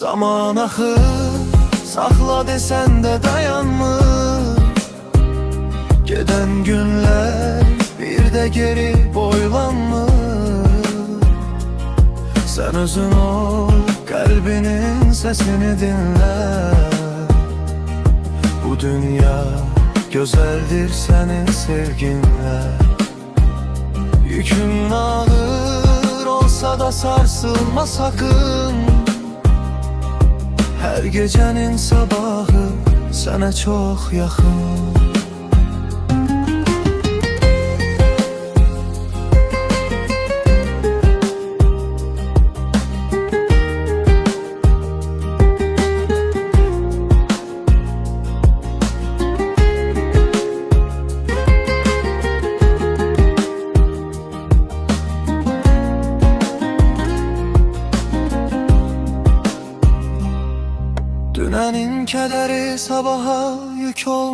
Zaman axır, saxla desen de dayanmır. Geden günler bir de geri boylanmır. Sen özün ol, kalbinin sesini dinle. Bu dünya güzeldir senin sevginle. Yükün ağır olsa da sarsılma sakın. Her gecenin sabahı sana çok yakın. Dünenin kederi sabaha yük olmaz.